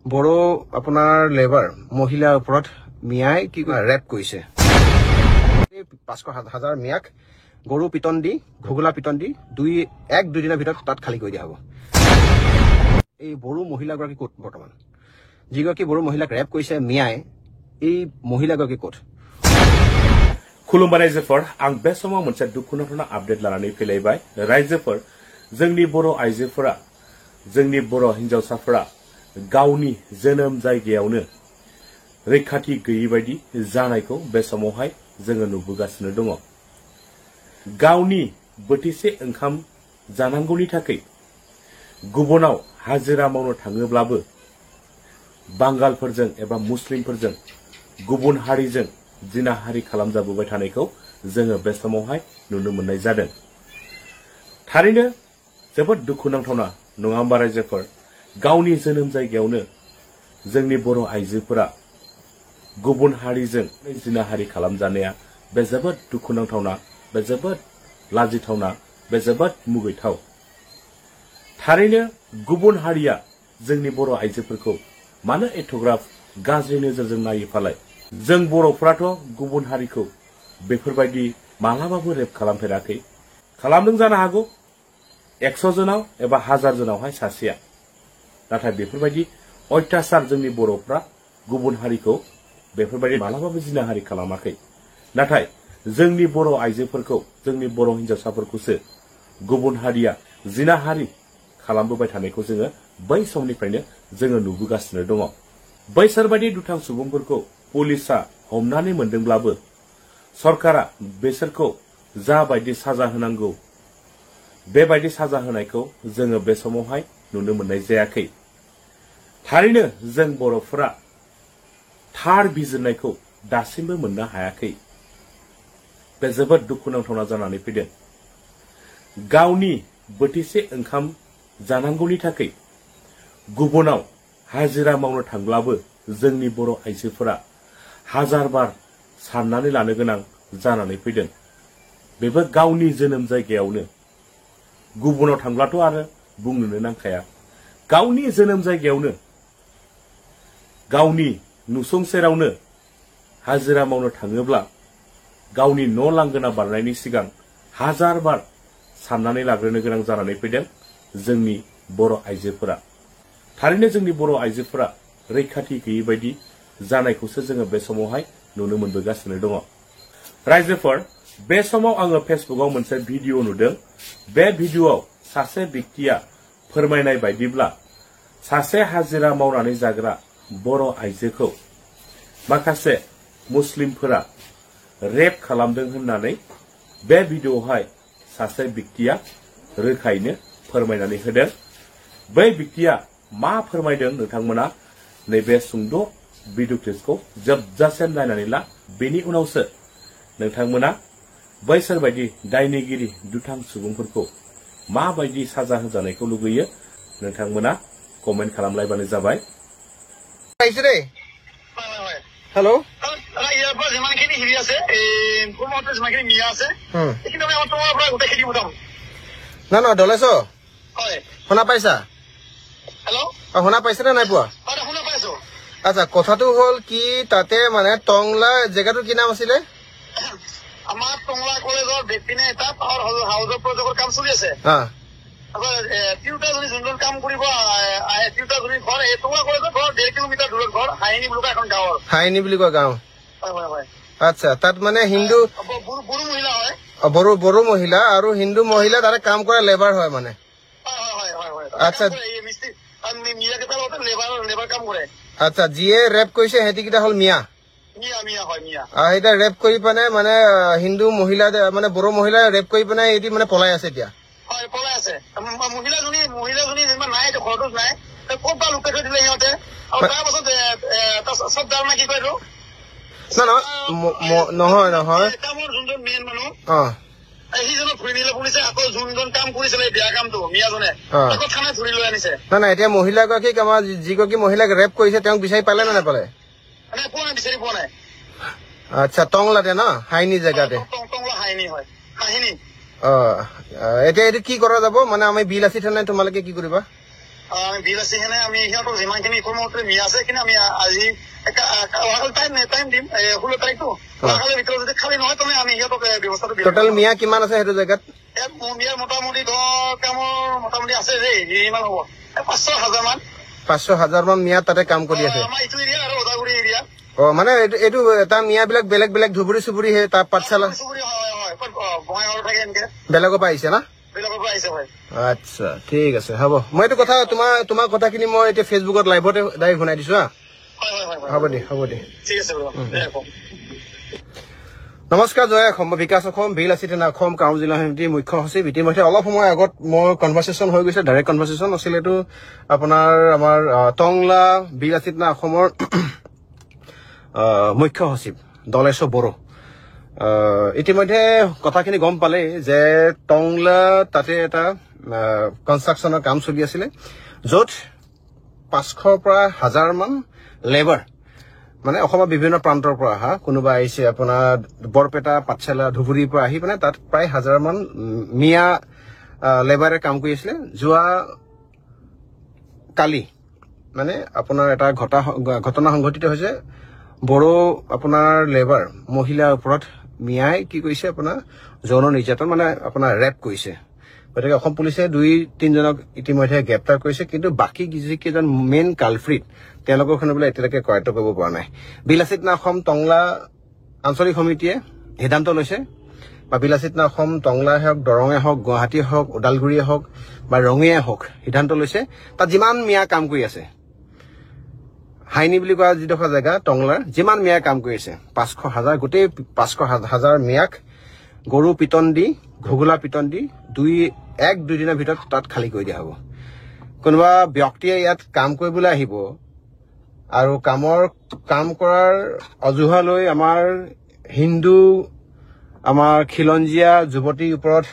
বড়ো আপোনাৰ লেবাৰ মহিলাৰ ওপৰত মিয়াই কি ৰেপ কৰিছে 500,000 মিয়াক গৰু পিটন দি ঘুগুলা পিটন দি এক দুই দিনৰ ভিতৰত তাত খালি কৰি দিয়া হ'ব এই বড়ো মহিলাগৰাকী ক'ত বৰ্তমান যিগৰাকী বড়ো মহিলাক ৰেপ কৰিছে মিয়াই এই মহিলাগৰাকী ক'ত खुलुमबाय रायजोफोर आं बे समाव मोनसे दुखुनांथाव आपडेट लानानै फैलायबाय रायजोफोर जोंनि बर' आइजोफोरा जोंनि बर' हिन्जावसाफोरा गावनि जोनोम जायगायावनो रैखाथि गैयै बायदि जानायखौ बे समावहाय जोङो नुबोगासिनो दङ गावनि बोथिसे ओंखाम जानांगौनि थाखाय गुबुनाव हाजिरा मावनो थाङोब्लाबो बांगालफोरजों एबा मुस्लिमफोरजों गुबुन हारिजों जिनाहारि खालामजाबोबाय थानायखौ जोङो बे समावहाय नुनो मोननाय जादों थारैनो जोबोद दुखुनांथावना नङा होमबा रायजोफोर गावनि जोनोम जायगायावनो जोंनि बर' आइजोफोरा गुबुन हारिजों जिनाहारि खालामजानाया बे जोबोद दुखुनांथावना बे जोबोद लाजिथावना बे जोबोद मुगैथाव थारैनो गुबुन हारिया जोंनि बर' आइजोफोरखौ मानो एथ'ग्राफ गाज्रि नोजोरजों नायोफालाय जों बर'फ्राथ' गुबुन हारिखौ बेफोरबायदि मालाबाबो रेप खालामफेराखै खालामदों जानो हागौ 100 जनाव एबा 1000 जनावहाय सासेया नाथाय बेफोरबायदि अत्याचार जोंनि बर'फ्रा गुबुन हारिखौ बेफोरबायदि मालाबाबो जिनाहारि खालामाखै नाथाय जोंनि बर' आइजोफोरखौ जोंनि बर' हिन्जावसाफोरखौसो गुबुन हारिया जिनाहारि खालामबोबाय थानायखौ जोङो बै समनिफ्रायनो जोङो नुबोगासिनो दङ बैसोरबायदि दुथां सुबुंफोरखौ पुलिसा हमनानै मोनदोंब्लाबो सरकारा बेसोरखौ जाबायदि साजा होनांगौ बेबायदि साजा होनायखौ जोङो बे समावहाय नुनो मोननाय जायाखै थारैनो जों बर'फोरा थार बिजिरनायखौ दासिमबो मोननो हायाखै बे जोबोद दुखुनांथावना जानानै फैदों गावनि बोथिसे ओंखाम जानांगौनि थाखाय गुबुनाव हाजिरा मावनो थांब्लाबो जोंनि बर' आइजोफोरा हाजार बार साननानै लानो गोनां जानानै फैदों बेबो गावनि जोनोम जायगायावनो गुबुनाव थांब्लाथ' आरो बुंनोनो नांखाया गावनि जोनोम जायगायावनो गावनि नुसुंसेरावनो हाजिरा मावनो थाङोब्ला गावनि न' लांगोना बारनायनि सिगां हाजार बार साननानै लाग्रोनो गोनां जानानै फैदों जोंनि बर' आइजोफोरा थारैनो जोंनि बर' आइजोफोरा रैखाथि गैयै बायदि जानायखौसो जोङो बे समावहाय नुनो मोनबोगासिनो दङ रायजोफोर बे समाव आङो फेसबुकआव मोनसे भिडिअ नुदों बे भिडिअआव सासे व्यक्तिया फोरमायनाय बायदिब्ला सासे हाजिरा मावनानै जाग्रा बर' आइजोखौ माखासे मुस्लिमफोरा रेप खालामदों होननानै बे भिडिअआवहाय सासे व्यक्तिया रोखायैनो फोरमायनानै होदों बै व्यक्तिया मा फोरमायदों नोंथांमोना नैबे सुंद' भिडिअ क्लिपखौ जोबजासिम नायनानै ला बेनि उनावसो नोंथांमोना बैसोरबायदि दायनिगिरि दुथां सुबुंफोरखौ माबायदि साजा होजानायखौ लुगैयो नोंथांमोना कमेन्ट खालामलायबानो जाबाय हेलो ইয়াৰ পৰা যিমানখিনি হেৰি আছে কোনোমতে যিমানখিনি মিয়া আছে এইখিনি আমি তোমাৰ পৰা গোটেই খেতি উঠাম না ডলেছ হয় শুনা পাইছা হেল্ল' শুনা পাইছে নে নাই পোৱা শুনা পাইছো আচ্ছা কথাটো হ'ল কি তাতে মানে টংলা জেগাটো কি নাম আছিলে আমাৰ টংলা কলেজৰ বেপিনে এটা পাৱাৰ হাউচৰ প্ৰজেক্টৰ কাম চলি আছে তিনিটা যোনজন কাম কৰিব তিনিটা যদি ঘৰ এই টংলা কলেজৰ ঘৰ 1.5 কিলোমিটাৰ দূৰত ঘৰ হাইনি বুলি কয় এখন গাঁৱৰ হাইনি বুলি কয় গাঁও হয় আচ্ছা তাত মানে হিন্দু বড়ো মহিলা হয় বড়ো মহিলা আৰু হিন্দু মহিলা তাৰে কাম কৰা লেবাৰ হয় মানে আচ্ছা লেবাৰ কাম কৰে আচ্ছা যিয়ে ৰেপ কৰিছে সিহঁতিকেইটা হ'ল মিয়া এতিয়া ৰেপ কৰি পিনে মানে হিন্দু মহিলা মানে বড়ো মহিলা ৰেপ কৰি পিনে এটি মানে পলাই আছে এতিয়া পলাই আছে মহিলাজনী যেনিবা নাই ঘৰটো নাই ক'ত বা লুকাই থৈ দিলে সিহঁতে আৰু তাৰপাছত চব ধাৰণা কি কয় নহয় কামৰ যোনজন মেইন মানুহ সিজনক ধৰি নিলে পুলিচে আকৌ যোনজন কাম কৰিছিলে বেয়া কামটো মিয়াজনে আকৌ থানাত ধৰি লৈ আনিছে না এতিয়া মহিলাগৰাকীক আমাৰ যিগৰাকী মহিলাক ৰেপ কৰিছে তেওঁক বিচাৰি পালে নে নাপালে পোৱা নাই বিচাৰি পোৱা নাই আচ্ছা টংলাতে ন হাইনি জেগাতে টংলা হাইনি হয় হাইনি এতিয়া এইটো কি কৰা যাব মানে আমি বিল আছি থানাই তোমালোকে কি কৰিবা আমি বিল আছে সেনে আমি সিহঁতক যিমানখিনি ইনফৰ্মতে মিয়া আছে সেইখিনি আমি আজি টাইম দিম 16 তাৰিখটো অহাকালিৰ ভিতৰত যদি খালি নহয় তেনে আমি সিহঁতক ব্যৱস্থাটো দিম টোটেল মিয়া কিমান আছে সেইটো জেগাত মিয়াৰ মোটামুটি ধৰ কামৰ মোটামুটি আছে দেই ইমান হ'ব 500,000 মান 500,000 মান মিয়া তাতে কাম কৰি আছে আমাৰ এইটো এৰিয়া আৰু ওদালগুৰি এৰিয়া মানে এইটো এটা মিয়া বিলাক বেলেগ বেলেগ ধুবুৰী চুবুৰী সেই তাৰ পাঠশালা বঙাইগাঁৱত থাকে এনেকে বেলেগৰ পৰা আহিছে না বেলেগৰ পৰা আহিছে হয় আচ্ছা ঠিক আছে হ'ব মই এইটো কথা তোমাৰ কথাখিনি মই এতিয়া ফেচবুকত লাইভতে ডাইৰেক্ট শুনাই দিছো হ'ব দে ঠিক আছে নমস্কাৰ জয় অসম বিকাশ অসম বিলাসিতা অসম কাম জিলা সমিতিৰ মুখ্য সচিব ইতিমধ্যে অলপ সময় আগত মোৰ কনভাৰ্চেশ্যন হৈ গৈছে ডাইৰেক্ট কনভাৰ্চেশ্যন আছিল এইটো আপোনাৰ আমাৰ টংলা বিলাসিতা অসমৰ মুখ্য সচিব দলেশ্বৰ বড়ো ইতিমধ্যে কথাখিনি গম পালে যে টংলা তাতে এটা কনষ্ট্ৰাকশ্যনৰ কাম চলি আছিলে য'ত 500 পৰা 1000 মান লেবাৰ মানে অসমৰ বিভিন্ন প্ৰান্তৰ পৰা অহা কোনোবা আহিছে আপোনাৰ বৰপেটা পাঠশালা ধুবুৰীৰ পৰা আহি মানে তাত প্ৰায় 1000 মান মিয়া লেবাৰে কাম কৰি আছিলে যোৱা কালি মানে আপোনাৰ এটা ঘটনা সংঘটিত হৈছে বড়ো আপোনাৰ লেবাৰ মহিলাৰ ওপৰত মিয়াই কি কৰিছে আপোনাৰ যৌন নিৰ্যাতন মানে আপোনাৰ ৰেপ কৰিছে গতিকে অসম পুলিচে 2-3 জনক ইতিমধ্যে গ্ৰেপ্তাৰ কৰিছে কিন্তু বাকী যিকেইজন মেইন কালফ্ৰিট তেওঁলোকক বোলে এতিয়ালৈকে কৰায়ত্ব কৰিব পৰা নাই বিলাসিতা অসম টংলা আঞ্চলিক সমিতিয়ে সিদ্ধান্ত লৈছে বা বিলাসিতা অসম টংলাই হওক দৰঙে হওক গুৱাহাটী হওক ওদালগুৰিয়ে হওক বা ৰঙিয়াই হওক সিদ্ধান্ত লৈছে তাত যিমান মিয়া কাম কৰি আছে হাইনি বুলি কোৱা যিডোখৰ জেগা টংলাৰ যিমান মিয়া কাম কৰি আছে 500,000 গোটেই 500,000 মিয়াক গৰু পিটন দি ঘুগুলা পিটন দি 1-2 দিনৰ ভিতৰত তাত খালী কৰি দিয়া হ'ব কোনোবা ব্যক্তিয়ে ইয়াত কাম কৰিবলৈ আহিব আৰু কাম কৰাৰ অজুহাত লৈ আমাৰ হিন্দু আমাৰ খিলঞ্জীয়া যুৱতীৰ ওপৰত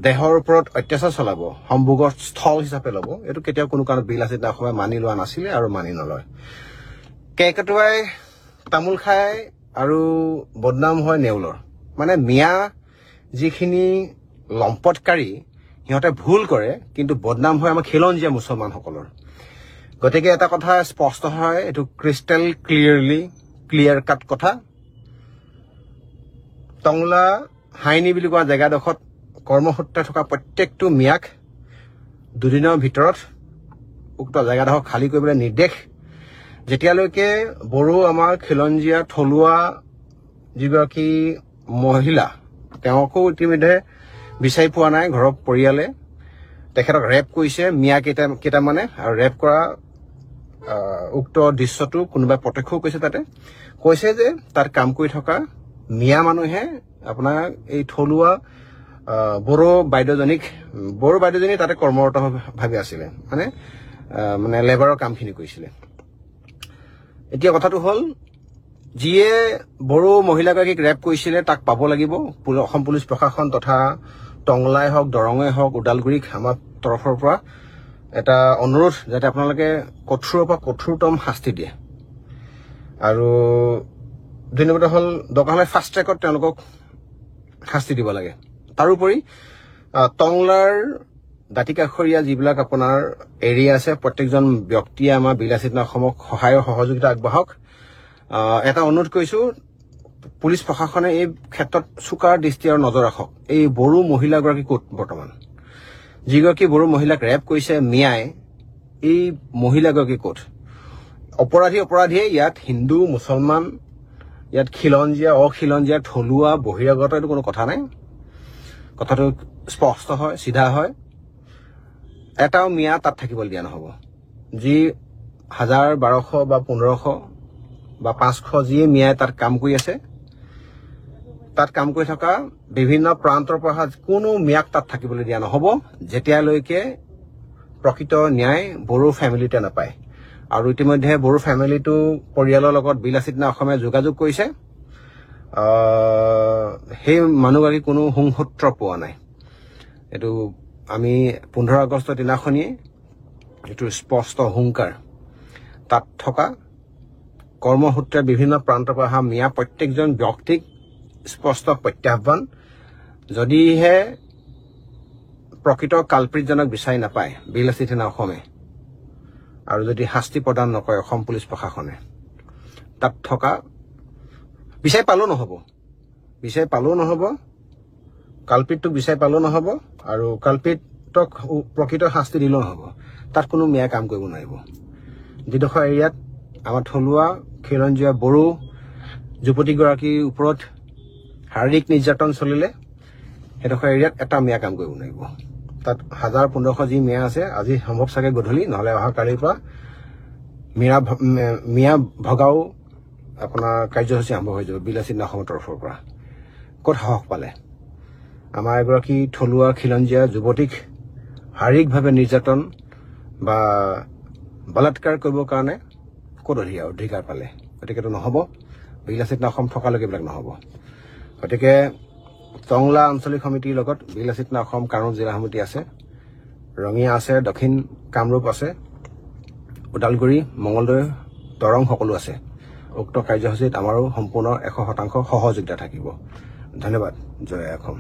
দেহৰ ওপৰত অত্যাচাৰ চলাব সম্ভোগৰ স্থল হিচাপে ল'ব এইটো কেতিয়াও কোনো কাৰণত বিলাসিতা অসমে মানি লোৱা নাছিলে আৰু মানি নলয় কেইকটুৱাই তামোল খাই আৰু বদনাম হয় নেউলৰ মানে মিয়া যিখিনি লম্পটকাৰী সিহঁতে ভুল কৰে কিন্তু বদনাম হয় আমাৰ খিলঞ্জীয়া মুছলমানসকলৰ গতিকে এটা কথা স্পষ্ট হয় এইটো ক্ৰিষ্টেল ক্লিয়াৰ কাট কথা টংলা হাইনি বুলি কোৱা জেগাডোখৰত কৰ্মসূত্ৰে থকা প্ৰত্যেকটো মিয়াক 2 দিনৰ ভিতৰত উক্ত জেগাডোখৰ খালী কৰিবলৈ নিৰ্দেশ যেতিয়ালৈকে বড়ো আমাৰ খিলঞ্জীয়া থলুৱা যিগৰাকী মহিলা তেওঁকো ইতিমধ্যে বিচাৰি পোৱা নাই ঘৰৰ পৰিয়ালে তেখেতক ৰেপ কৰিছে মিয়া কেইটামানে আৰু ৰেপ কৰা উক্ত দৃশ্যটো কোনোবাই প্ৰত্যক্ষও কৈছে তাতে কৈছে যে তাত কাম কৰি থকা মিয়া মানুহে আপোনাৰ এই থলুৱা বড়ো বাইদেউজনী তাতে কৰ্মৰত ভাবে আছিলে মানে লেবাৰৰ কামখিনি কৰিছিলে এতিয়া কথাটো হ'ল যিয়ে বড়ো মহিলাগৰাকীক ৰেপ কৰিছিলে তাক পাব লাগিব অসম পুলিচ প্ৰশাসন তথা টংলাই হওক দৰঙে হওক ওদালগুৰিক আমাৰ তৰফৰ পৰা এটা অনুৰোধ যাতে আপোনালোকে কঠোৰৰ পৰা কঠোৰতম শাস্তি দিয়ে আৰু 2 নম্বৰ হ'ল দৰকাৰ হ'লে ফাষ্ট ট্ৰেকত তেওঁলোকক শাস্তি দিব লাগে তাৰোপৰি টংলাৰ দাঁতিকাষৰীয়া যিবিলাক আপোনাৰ এৰিয়া আছে প্ৰত্যেকজন ব্যক্তিয়ে আমাৰ বিলাসিতা অসমক সহায় সহযোগিতা আগবঢ়াওক এটা অনুৰোধ কৰিছো পুলিচ প্ৰশাসনে এই ক্ষেত্ৰত চুকাৰ দৃষ্টি আৰু নজৰ ৰাখক এই বড়ো মহিলাগৰাকী ক'ত বৰ্তমান যিগৰাকী বড়ো মহিলাক ৰেপ কৰিছে মিয়াই এই মহিলাগৰাকী ক'ত অপৰাধীয়ে ইয়াত হিন্দু মুছলমান ইয়াত খিলঞ্জীয়া অখিলঞ্জীয়া থলুৱা বহিৰাগত এইটো কোনো কথা নাই কথাটো স্পষ্ট হয় চিধা হয় এটাও মিয়া তাত থাকিবলৈ দিয়া নহ'ব যি 1000-1200 বা 1500 বা 500 যিয়ে মিয়াই তাত কাম কৰি আছে তাত কাম কৰি থকা বিভিন্ন প্ৰান্তৰ পৰা কোনো মিয়াক তাত থাকিবলৈ দিয়া নহ'ব যেতিয়ালৈকে প্ৰকৃত ন্যায় বড়ো ফেমিলিতে নাপায় আৰু ইতিমধ্যে বড়ো ফেমিলিটো পৰিয়ালৰ লগত বিলাসিতা অসমে যোগাযোগ কৰিছে সেই মানুহগৰাকী কোনো সংসূত্ৰ পোৱা নাই এইটো আমি 15 আগষ্টৰ দিনাখনিয়ে এইটো স্পষ্ট হুংকাৰ তাত থকা কৰ্মসূত্ৰে বিভিন্ন প্ৰান্তৰ পৰা অহা মিয়া প্ৰত্যেকজন ব্যক্তিক স্পষ্ট প্ৰত্যাহ্বান যদিহে প্ৰকৃত কালপ্ৰিতজনক বিচাৰি নাপায় বিলাসী থানা অসমে আৰু যদি শাস্তি প্ৰদান নকৰে অসম পুলিচ প্ৰশাসনে তাত থকা বিচাৰি পালেও নহব কালপ্ৰিতটোক বিচাৰি পালেও নহব আৰু কালপ্ৰিতক প্ৰকৃত শাস্তি দিলেও নহব তাত কোনো ম্যায় কাম কৰিব নোৱাৰিব যিডোখৰ এৰিয়াত আমাৰ থলুৱা খিলঞ্জীয়া বড়ো যুৱতীগৰাকীৰ ওপৰত শাৰীৰিক নিৰ্যাতন চলিলে সেইডোখৰ এৰিয়াত এটা ম্যায় কাম কৰিব নোৱাৰিব তাত 1500 যি ম্যায় আছে আজি সম্ভৱ চাগে গধূলি নহলে অহা কালিৰ পৰা মিয়া ভগাও আপোনাৰ কাৰ্যসূচী আৰম্ভ হৈ যাব বিলাসী থানা অসমৰ তৰফৰ পৰা ক'ত সাহস পালে আমাৰ এগৰাকী থলুৱা খিলঞ্জীয়া যুৱতীক শাৰীৰিকভাৱে নিৰ্যাতন বা বলাৎকাৰ কৰিবৰ কাৰণে ক'ত অধিকাৰ পালে গতিকেতো নহ'ব বিলাসী থানা অসম থকালৈকে এইবিলাক নহ'ব গতিকে টংলা আঞ্চলিক সমিতিৰ লগত বিলাসী থানা অসম কামৰূপ জিলা সমিতি আছে ৰঙিয়া আছে দক্ষিণ কামৰূপ আছে ওদালগুৰি মঙলদৈ দৰং সকলো আছে উক্ত কাৰ্যসূচীত আমাৰো সম্পূৰ্ণ 100% সহযোগিতা থাকিব ধন্যবাদ জয় অসম